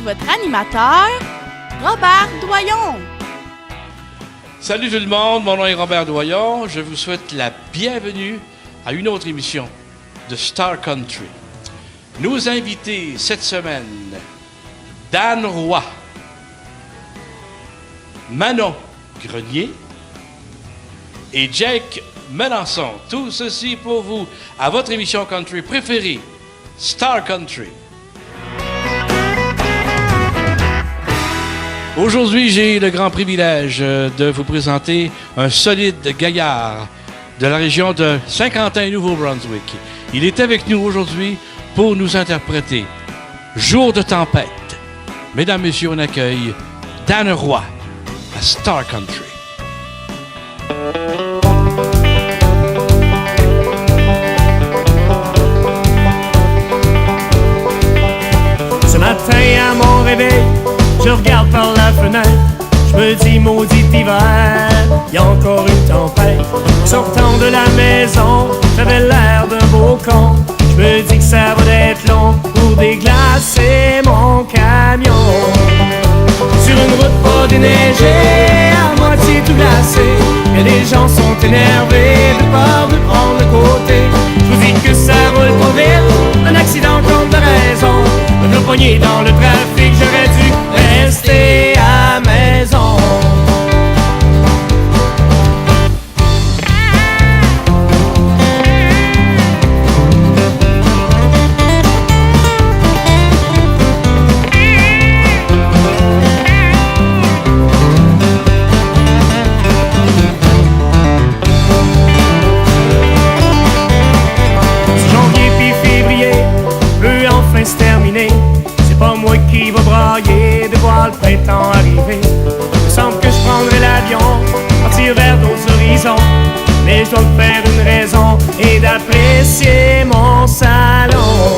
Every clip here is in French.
votre animateur, Robert Doyon. Salut tout le monde, mon nom est Robert Doyon. Je vous souhaite la bienvenue à une autre émission de Star Country. Nos invités cette semaine, Dan Roy, Manon Grenier et Jake Melançon. Tout ceci pour vous, à votre émission country préférée, Star Country. Aujourd'hui, j'ai le grand privilège de vous présenter un solide gaillard de la région de Saint-Quentin, Nouveau-Brunswick. Il est avec nous aujourd'hui pour nous interpréter Jour de tempête. Mesdames, Messieurs, on accueille Dan Roy à Star Country. Ce matin à mon réveil, je regarde par la fenêtre, je me dis maudit hiver, y a encore une tempête. Sortant de la maison, j'avais l'air d'un beau con. Je me dis que ça va être long pour déglacer mon camion. Sur une route pas déneigée, à moitié tout glacé, et les gens sont énervés de peur de prendre le côté. Je vous dis que ça roule pas vite, un accident comme de raison. Me pogner dans le trafic, j'aurais dû rester à maison. Janvier puis février peut enfin se terminer. C'est pas moi qui va brailler de voir le printemps arriver. Il me semble que je prendrai l'avion, partir vers d'autres horizons. Mais je dois me faire une raison et d'apprécier mon salon.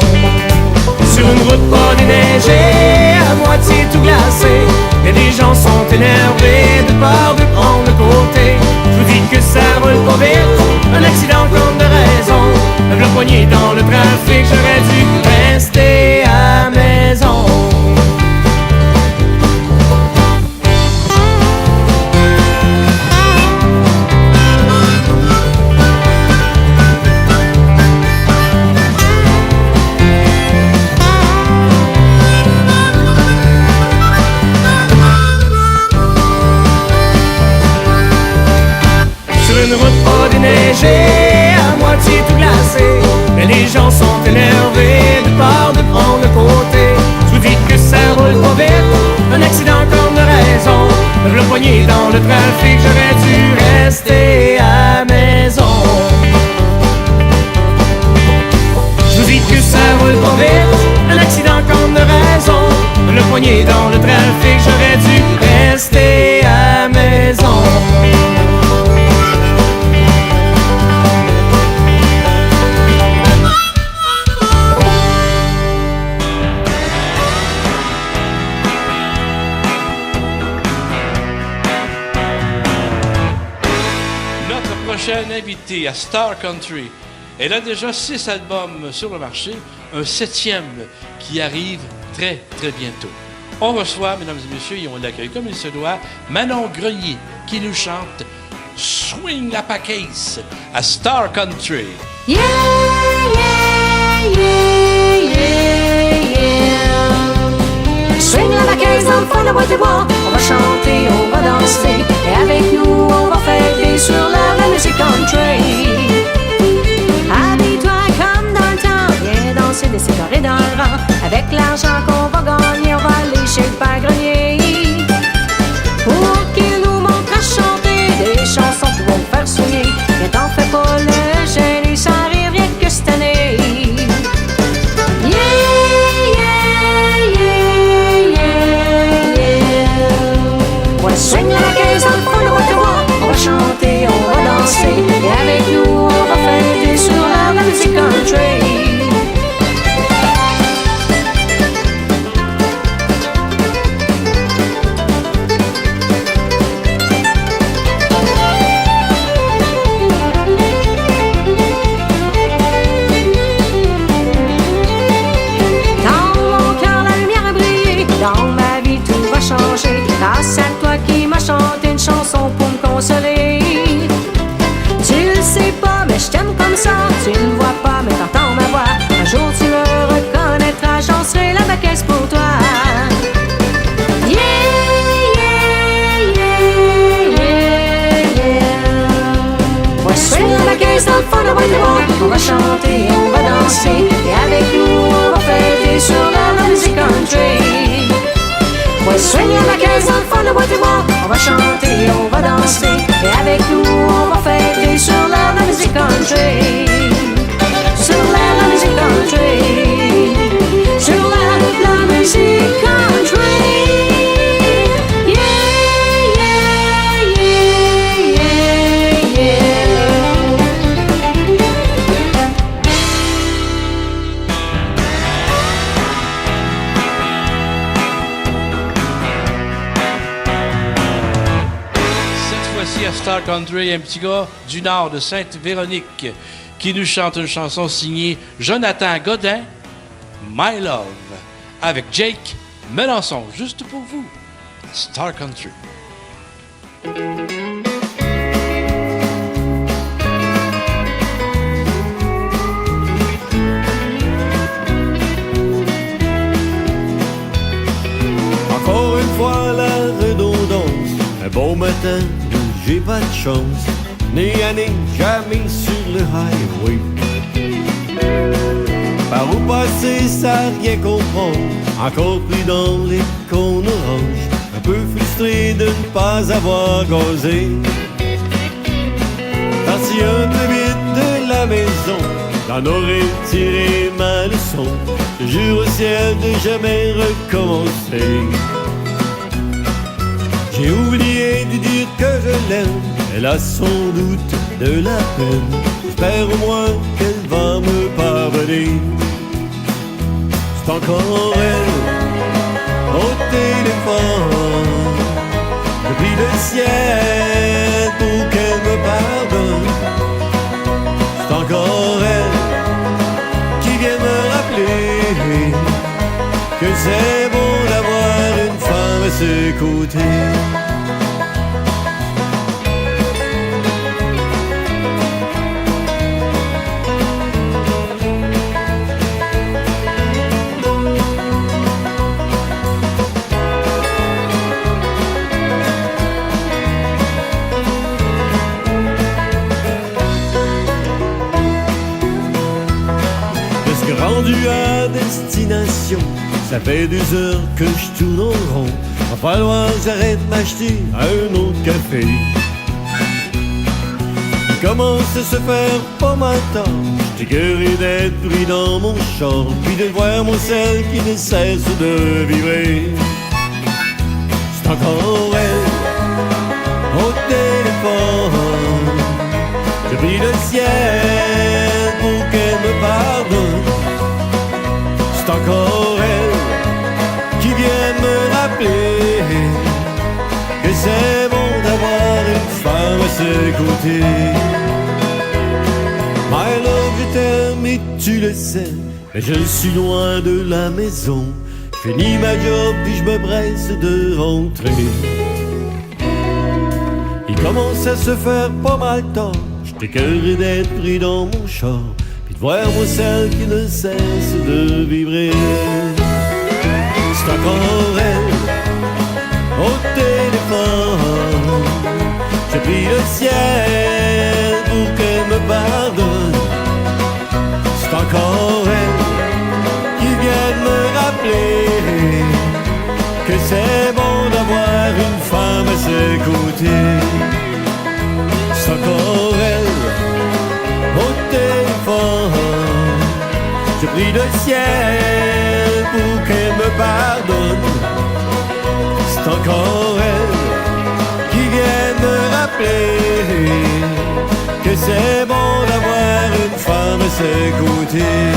Sur une route pas déneigée, à moitié tout glacé, et les gens sont énervés de peur de prendre le côté. Je vous dis que ça roule pas vite, un accident comme de raison. Le poignet dans le trafic, j'aurais dû rester à maison. Sur une route pas déneigée, à moitié tout glacé, mais les gens sont énervés de peur de prendre le côté. Je vous dis que ça roule pas vite, un accident comme de raison. Le poignet dans le trafic, j'aurais dû rester à maison. Je vous dis que ça roule pas vite, un accident comme de raison. Le poignet dans le trafic, j'aurais dû rester à maison. Prochaine invitée à Star Country. Elle a déjà 6 albums sur le marché, un 7e qui arrive très, très bientôt. On reçoit, mesdames et messieurs, et on l'accueille comme il se doit, Manon Grenier, qui nous chante Swing la Pacaisse à Star Country. Yeah, yeah, yeah, yeah, yeah. Swing la Pacaisse dans le fond de la boîte à bois. On va chanter, on va danser, et avec nous, on va fêter sur la musique country. Habille-toi comme dans le temps, viens danser des séparés dans le rang. Avec l'argent qu'on va gagner, on va aller chez le Père Grenier pour qu'il nous montre à chanter des chansons qui vont me faire soigner. Mais t'en fais pas le gêner, ça arrive rien que cette année. Yeah, yeah, yeah, yeah, yeah. Ouais, swing la caisse dans le fond de boîte à bois. On va chanter, on va danser, et avec nous chanter, on va danser. Et avec nous, on va fêter sur la musique country. Ouais, swing la caisse dans le fond de boîte et moi. On va chanter, on va danser. Et avec nous, on va fêter sur la musique country. Sur la musique country. Sur la musique country. Yeah, yeah, yeah, yeah, yeah. Cette fois-ci à Star Country, un petit gars du nord de Sainte-Véronique qui nous chante une chanson signée Jonathan Godin, My Love, avec Jake Melançon, juste pour vous, à Star Country. Encore une fois la redondance, un beau matin où j'ai pas de chance, né à né, jamais sur le highway. Par où passer, ça rien comprendre, encore pris dans les cônes oranges, un peu frustré de ne pas avoir gazé. Parti un peu vite de la maison, j'en aurais tiré ma leçon, je jure au ciel de jamais recommencer. J'ai oublié de dire que je l'aime, elle a sans doute de la peine, j'espère au moins qu'elle va me pardonner. C'est encore elle, au téléphone, je prie le ciel pour qu'elle me pardonne. C'est encore elle qui vient me rappeler que c'est bon d'avoir une femme à ses côtés. Rendu à destination, ça fait 2 heures que je tourne en rond. Va falloir que j'arrête m'acheter un autre café. Il commence à se faire pas mal tard, j'étais écœuré d'être pris dans mon char, puis de voir mon sel qui ne cesse de vibrer. C'est encore elle, au téléphone, je prie le ciel pour qu'elle me pardonne. C'est encore elle qui vient me rappeler que c'est bon d'avoir une femme à ses côtés. My love, je t'aime et tu le sais, mais je suis loin de la maison. Je finis ma job puis je me presse de rentrer. Il commence à se faire pas mal tard, j'étais écœuré d'être pris dans mon char, voir mon ciel qui ne cesse de vibrer. C'est encore elle, au téléphone, je prie le ciel pour qu'elle me pardonne. C'est encore elle qui vient me rappeler que c'est bon d'avoir une femme à ses côtés. C'est encore elle, au téléphone, je prie le ciel pour qu'elle me pardonne. C'est encore elle qui vient me rappeler que c'est bon d'avoir une femme à ses côtés.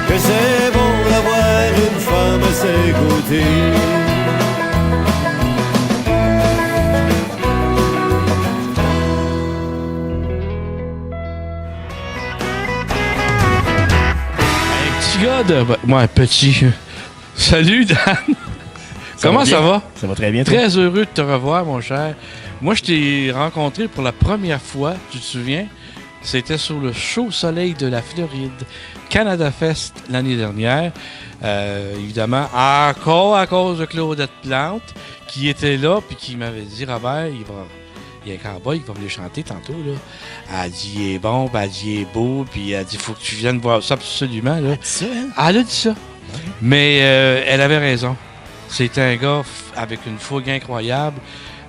Que c'est bon d'avoir une femme à ses côtés. Ouais, petit. Salut, Dan. Comment ça va? Ça va très bien, toi? Très heureux de te revoir, mon cher. Moi, je t'ai rencontré pour la première fois, tu te souviens? C'était sur le chaud soleil de la Floride, Canada Fest, l'année dernière. Évidemment, encore à cause de Claudette Plante, qui était là, puis qui m'avait dit, Robert, il y a un cowboy qui va venir chanter tantôt, là. Elle dit, il est bon, puis elle dit, il est beau, puis elle dit, faut que tu viennes voir ça absolument, là. Ça, hein? Elle a dit ça. Mais elle avait raison. C'était un gars avec une fougue incroyable.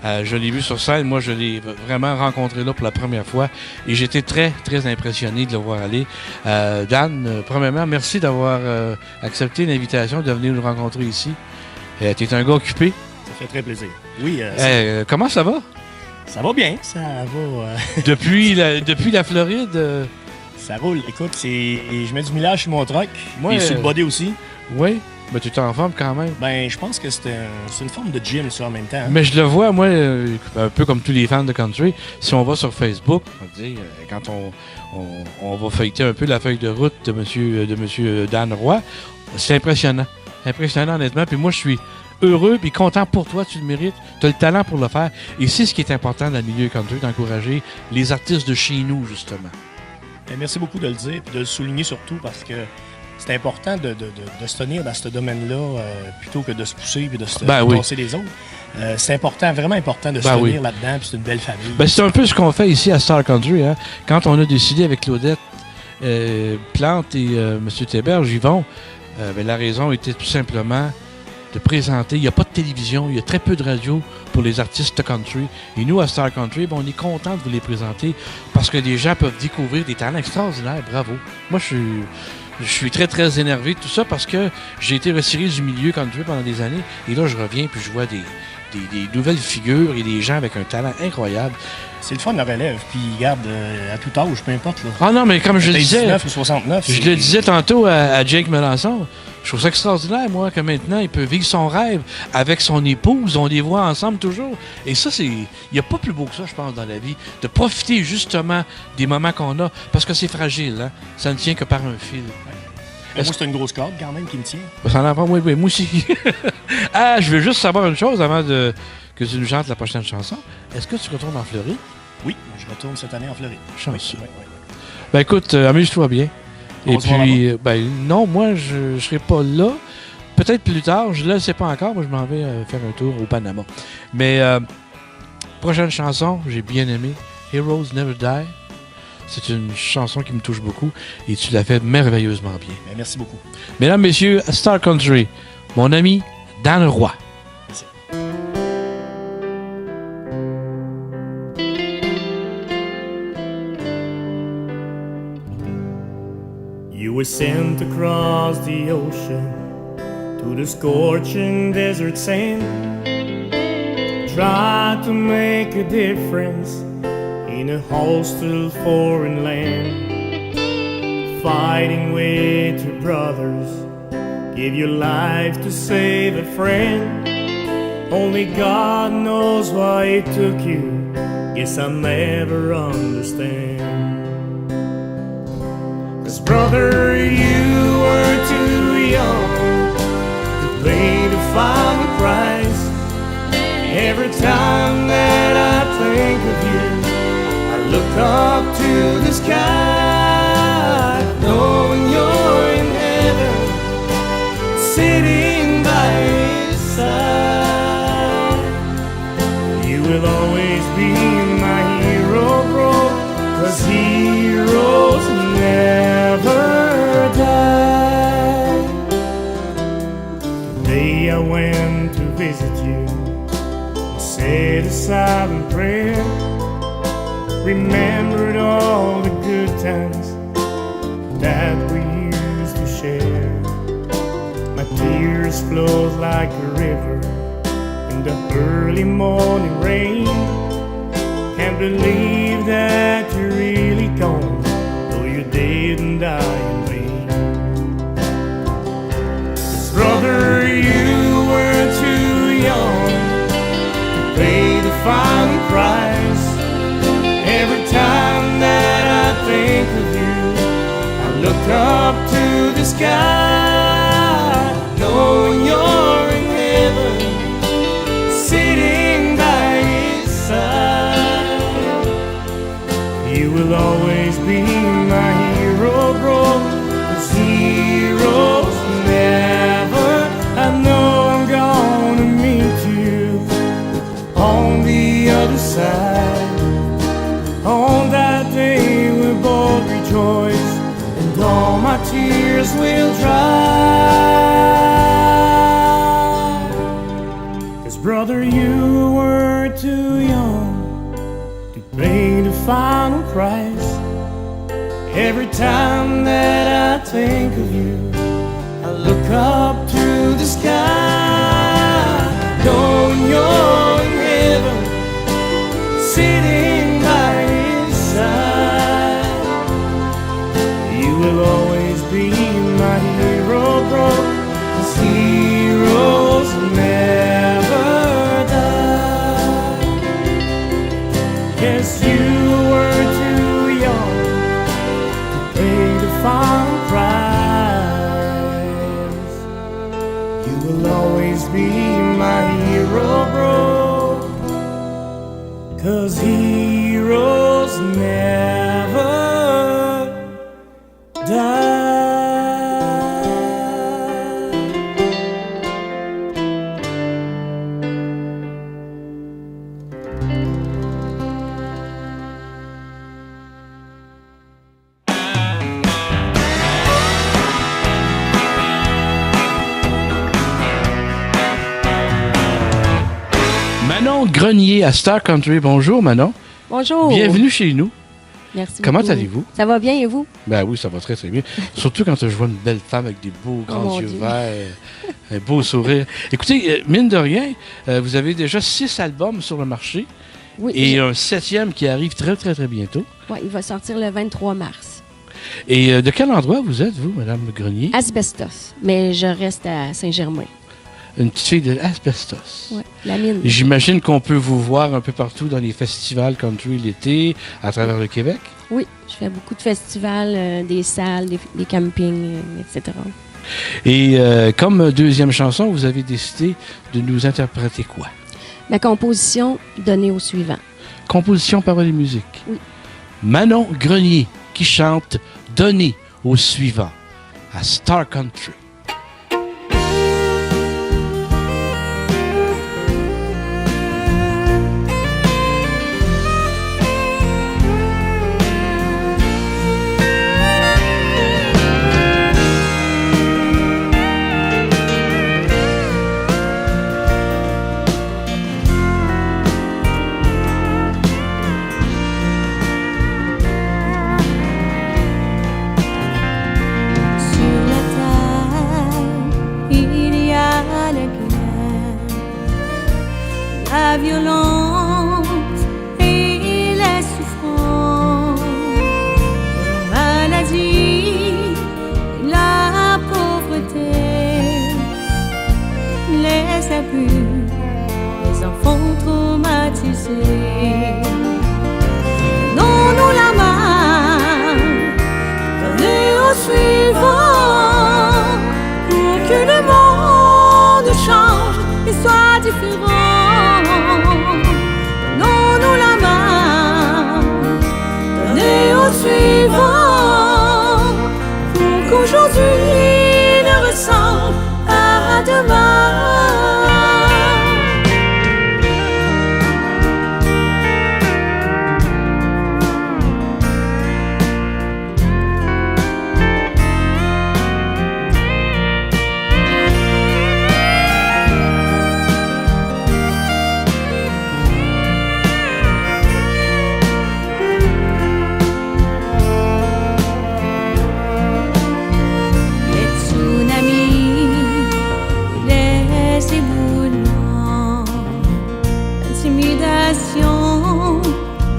Je l'ai vu sur scène. Moi, je l'ai vraiment rencontré là pour la première fois. Et j'étais très, très impressionné de le voir aller. Dan, premièrement, merci d'avoir accepté l'invitation de venir nous rencontrer ici. Tu es un gars occupé. Ça fait très plaisir. Oui, Comment ça va? ça va bien. Ça va. Depuis la Floride? Ça roule. Écoute, je mets du millage sur mon truck. Moi, Et sur le body aussi. Oui. Mais tu es en forme quand même. Ben, je pense que c'est une forme de gym, ça, en même temps. Hein? Mais je le vois, moi, un peu comme tous les fans de country. Si on va sur Facebook, on va dire, quand on va feuilleter un peu la feuille de route de monsieur Dan Roy, c'est impressionnant. Impressionnant, honnêtement. Puis moi, je suis heureux et content pour toi. Tu le mérites. Tu as le talent pour le faire. Et c'est ce qui est important dans le milieu country, d'encourager les artistes de chez nous, justement. Ben, merci beaucoup de le dire et de le souligner surtout parce que c'est important de se tenir dans ce domaine-là plutôt que de se pousser et de se passer les autres. C'est important, vraiment important de se tenir là-dedans, puis c'est une belle famille. Ben, c'est un peu ce qu'on fait ici à Star Country. Hein? Quand on a décidé avec Claudette Plante et M. Théberge, Yvon, la raison était tout simplement de présenter. Il n'y a pas de télévision, il y a très peu de radio pour les artistes country. Et nous, à Star Country, on est content de vous les présenter parce que les gens peuvent découvrir des talents extraordinaires. Bravo. Moi, je suis très, très énervé de tout ça parce que j'ai été retiré du milieu country pendant des années. Et là, je reviens puis je vois des nouvelles figures et des gens avec un talent incroyable. C'est le fun, la relève. Puis, regarde, à tout âge, peu importe. Là. Ah non, mais comme je le disais... 19 ou 69. Je le disais tantôt à Jake Melançon. Je trouve ça extraordinaire, moi, que maintenant, il peut vivre son rêve avec son épouse. On les voit ensemble toujours. Et ça, il n'y a pas plus beau que ça, je pense, dans la vie. De profiter, justement, des moments qu'on a. Parce que c'est fragile, hein. Ça ne tient que par un fil. Moi, c'est une grosse corde, quand même, qui me tient. Ça en prend, oui, moi aussi. Je veux juste savoir une chose avant que tu nous chantes la prochaine chanson. Est-ce que tu retournes en Floride? Oui, je retourne cette année en Floride. Chanceux. Oui. Ben écoute, amuse-toi bien. On Et puis, non, moi, je ne serai pas là. Peut-être plus tard, je ne le sais pas encore. Moi, je m'en vais faire un tour au Panama. Mais, prochaine chanson, j'ai bien aimé. Heroes Never Die. C'est une chanson qui me touche beaucoup et tu l'as fait merveilleusement bien. Ben, merci beaucoup. Mesdames, messieurs, Star Country, mon ami Dan Roy. Merci. You were sent across the ocean to the scorching desert sand. Try to make a difference in a hostile foreign land. Fighting with your brothers, give your life to save a friend. Only God knows why it took you, guess I'll never understand. 'Cause brother, you were too young to pay the final price. Every time that I think of you, look up to the sky, knowing you're in heaven, sitting by his side. You will always be my hero, bro, 'cause heroes never die. Today I went to visit you, said a silent prayer, remembered all the good times that we used to share. My tears flowed like a river in the early morning rain. Can't believe that you're really gone, though you didn't die in vain. 'Cause brother, you were too young to pay the final price. Every time that I think of you, I look up to the sky, knowing you're in heaven, sitting by his side. You will always be my hero, bro, 'cause heroes never. I know I'm gonna meet you on the other side. Every time that I think of you, I look up to the sky, knowing you're in heaven, sitting by his side. You will always be my hero, bro, 'cause heroes never die. Guess you were too young to pay the final price. You will always be my hero, bro, 'cause heroes never die. Manon Grenier à Star Country. Bonjour, Manon. Bonjour. Bienvenue chez nous. Merci Comment beaucoup. allez-vous? Ça va bien et vous? Ben oui, ça va très, très bien. Surtout quand je vois une belle femme avec des beaux grands mon yeux Dieu. verts, un beau sourire. Écoutez, mine de rien, vous avez déjà 6 albums sur le marché Oui. et un 7e qui arrive très, très, très bientôt. Ouais, il va sortir le 23 mars. Et de quel endroit vous êtes, vous, Madame Grenier? Asbestos, mais je reste à Saint-Germain. Une petite fille de Asbestos. Ouais, la mine. J'imagine qu'on peut vous voir un peu partout dans les festivals country l'été, à travers le Québec. Oui, je fais beaucoup de festivals, des salles, des campings, etc. Et comme deuxième chanson, vous avez décidé de nous interpréter quoi? Ma composition donnée au suivant. Composition, paroles et musique. Oui. Manon Grenier qui chante Donner au suivant à Star Country. La violence et la souffrance, la maladie, la pauvreté, les abus, les enfants traumatisés. Donnons-nous la main, donnez au suivant, pour que le monde change et soit différent. Donnons-nous la main, donnez au suivant, pour qu'aujourd'hui ne ressemble à demain.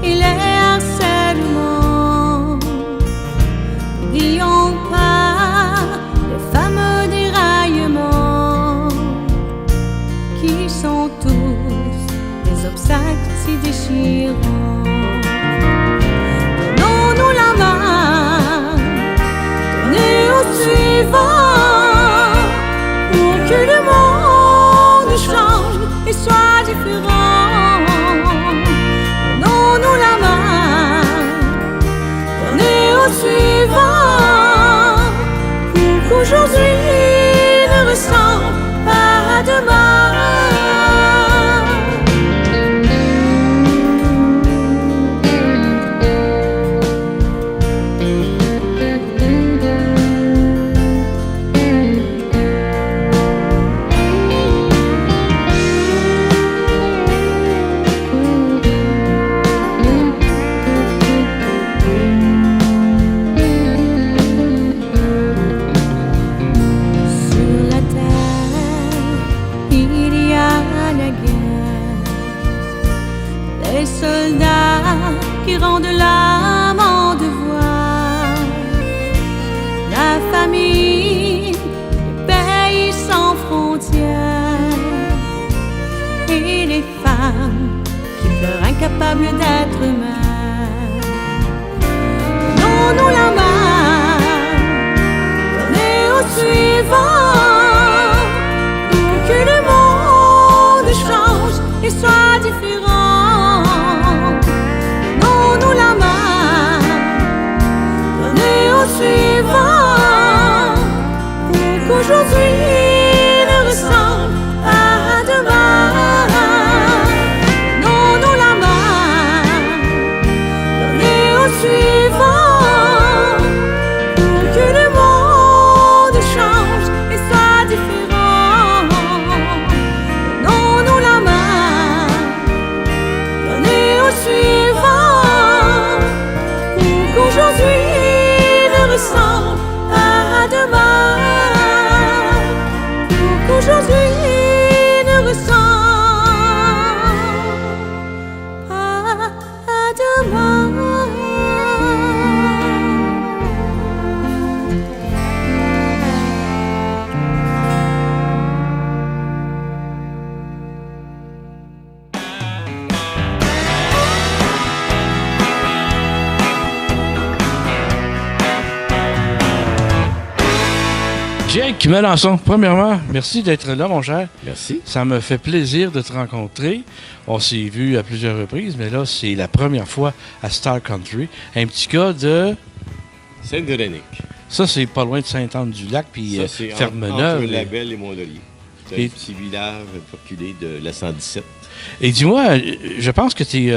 Et les harcèlements. N'oublions pas les fameux déraillements qui sont tous des obstacles si déchirants. Donnons-nous la main, donnez au suivant, pour que le monde change et soit différent. Donnons-nous la main, donnez au suivant, pour qu'aujourd'hui ne ressemble pas à demain. qui rendent l'âme en devoir. La famille, les pays sans frontières, et les femmes qui pleurent incapables d'être mères. Donnons-nous la main, donnez au suivant, pour que le monde change et soit différent. Donnons-nous la main, donnez au suivant, pour qu'aujourd'hui ne ressemble à demain. Donnons la main, donnez au suivant, pour que le monde change et soit différent. Donnons la main, donnez au suivant, pour qu'aujourd'hui ne ressemble à demain. Pour qu'aujourd'hui ne ressemble à demain. Jake Melançon, premièrement, merci d'être là, mon cher. Merci. Ça me fait plaisir de te rencontrer. On s'est vu à plusieurs reprises, mais là, c'est la première fois à Star Country. Un petit gars de... Sainte-Véronique. Ça, c'est pas loin de Sainte-Anne-du-Lac, puis Ça, c'est Fermeneuve. entre Labelle et Mont-Laurier. C'est Et- un petit village reculé de la 117. Et dis-moi, je pense que tu es,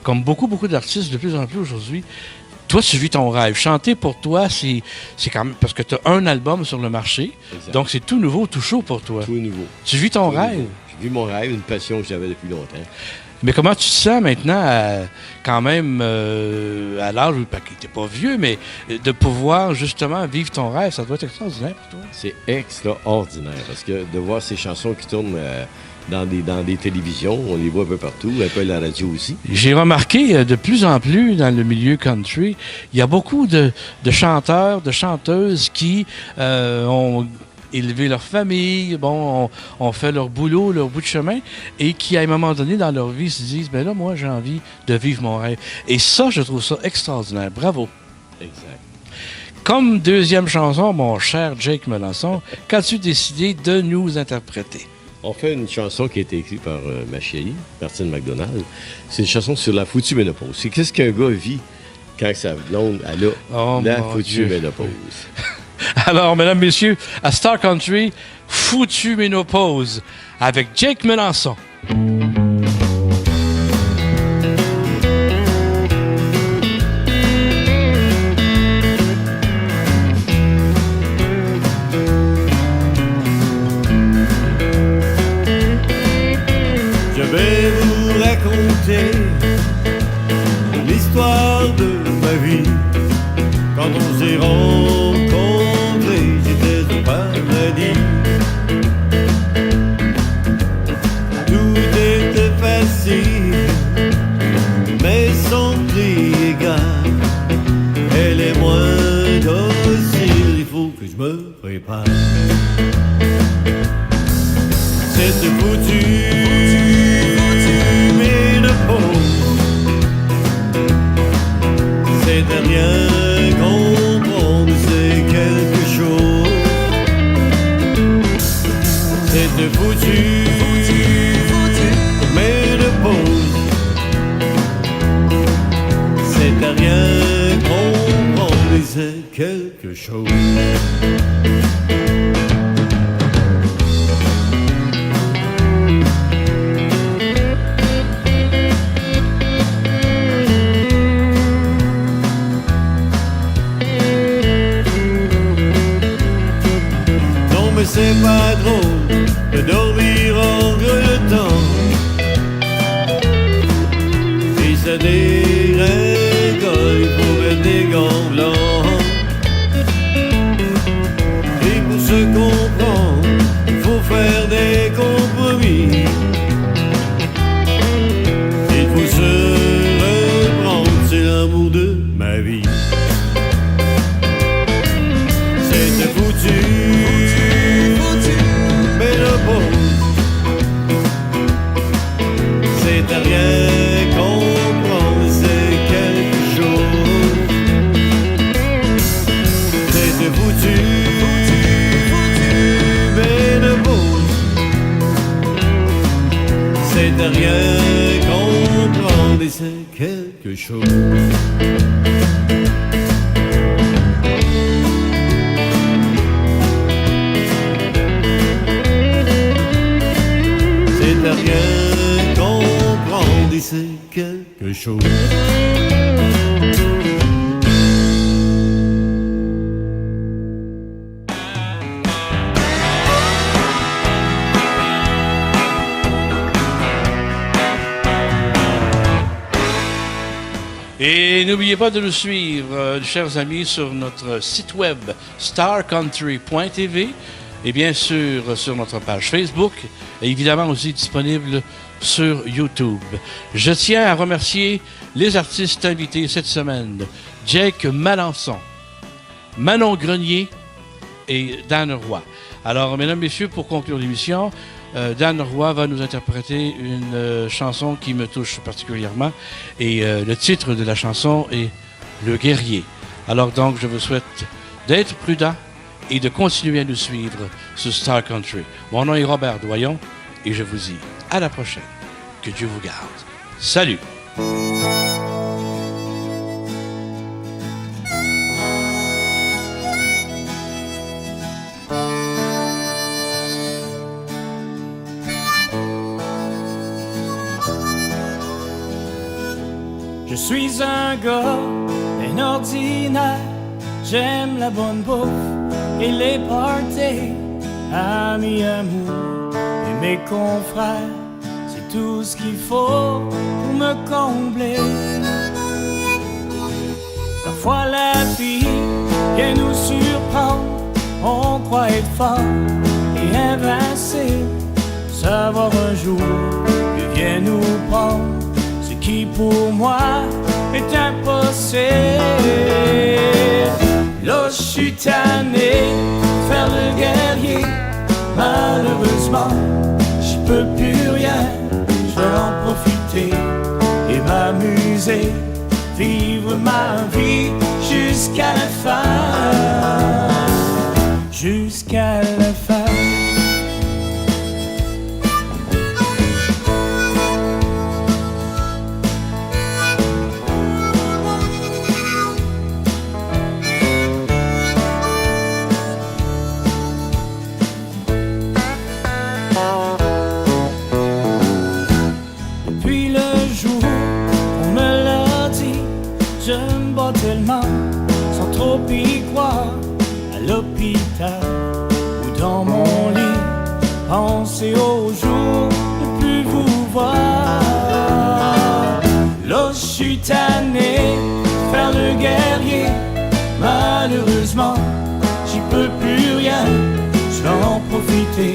comme beaucoup d'artistes de plus en plus aujourd'hui, toi, tu vis ton rêve. Chanter pour toi, c'est quand même... Parce que tu as un album sur le marché, Exact. donc c'est tout nouveau, tout chaud pour toi. Tout nouveau. Tu vis ton Tout rêve. nouveau. J'ai vu mon rêve, une passion que j'avais depuis longtemps. Mais comment tu te sens maintenant, quand même, à l'âge où tu n'es pas vieux, mais de pouvoir justement vivre ton rêve, ça doit être extraordinaire pour toi. C'est extraordinaire parce que de voir ces chansons qui tournent dans des télévisions, on les voit un peu partout, un peu à la radio aussi. J'ai remarqué de plus en plus dans le milieu country, il y a beaucoup de chanteurs, de chanteuses qui ont élevé leur famille, ont fait leur boulot, leur bout de chemin, et qui, à un moment donné dans leur vie, se disent « Ben là, moi, j'ai envie de vivre mon rêve. » Et ça, je trouve ça extraordinaire. Bravo. Exact. Comme deuxième chanson, mon cher Jake Melançon, qu'as-tu décidé de nous interpréter? On fait une chanson qui a été écrite par ma chérie, Martine McDonald. C'est une chanson sur la foutue ménopause. C'est qu'est-ce qu'un gars vit quand sa blonde elle a Oh, la mon foutue Dieu. ménopause. Alors, mesdames, messieurs, à Star Country, Foutu Ménopause, avec Jake Melançon. Je vais vous raconter l'histoire de ma vie. Quand on s'est rencontrés, j'étais au paradis. Tout était facile, mais sans prix égal. Elle est moins docile, il faut que je me prépare. Cette foutue ménopause, c'est de rien comprendre, c'est quelque chose. Cette foutue ménopause, c'est de rien comprendre, et c'est quelque chose. Mais c'est pas drôle de dormir en grelottant. Si ça dégringole, il faut mettre des gants blancs. C'était rien comprendre et c'est quelque chose. C'était rien comprendre et c'est quelque chose. Et n'oubliez pas de nous suivre, chers amis, sur notre site web starcountry.tv et bien sûr sur notre page Facebook et évidemment aussi disponible sur YouTube. Je tiens à remercier les artistes invités cette semaine, Jake Malençon, Manon Grenier et Dan Roy. Alors, mesdames, messieurs, pour conclure l'émission, Dan Roy va nous interpréter une chanson qui me touche particulièrement et le titre de la chanson est « Le guerrier ». Alors donc, je vous souhaite d'être prudent et de continuer à nous suivre sur Star Country. Mon nom est Robert Doyon et je vous dis à la prochaine. Que Dieu vous garde. Salut! Je suis un gars bien ordinaire, j'aime la bonne bouffe et les parties, amis, amour et mes confrères, c'est tout ce qu'il faut pour me combler. Parfois la vie vient nous surprendre, on croit être fort et invincible, savoir un jour que vient nous prendre qui pour moi est impossible. Là je suis tanné de faire le guerrier, malheureusement j'y peux plus rien. Je vais en profiter et m'amuser, vivre ma vie jusqu'à la fin, jusqu'à la fin. Tellement, sans trop y croire, à l'hôpital ou dans mon lit, penser au jour de plus vous voir. Là je suis tanné de faire le guerrier, malheureusement j'y peux plus rien. Je vais en profiter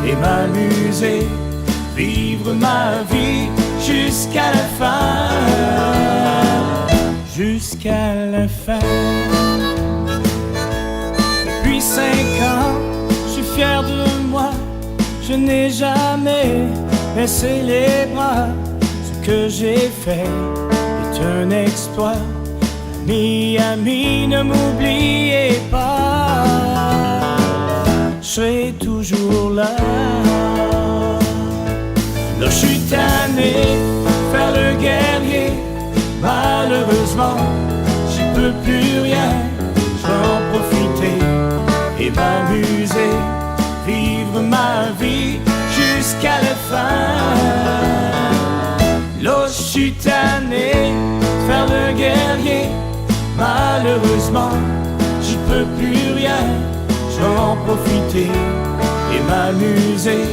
et m'amuser, vivre ma vie jusqu'à la fin, jusqu'à la fin. Depuis 5 ans, je suis fier de moi. Je n'ai jamais baissé les bras. Ce que j'ai fait est un exploit. Amis, ne m'oubliez pas. Je serai toujours là. Là, je suis tanné de faire le guerrier. Malheureusement, j'y peux plus rien. Je vais en profiter et m'amuser, vivre ma vie jusqu'à la fin. Là, je suis tanné de faire le guerrier. Malheureusement, j'y peux plus rien. Je vais en profiter et m'amuser,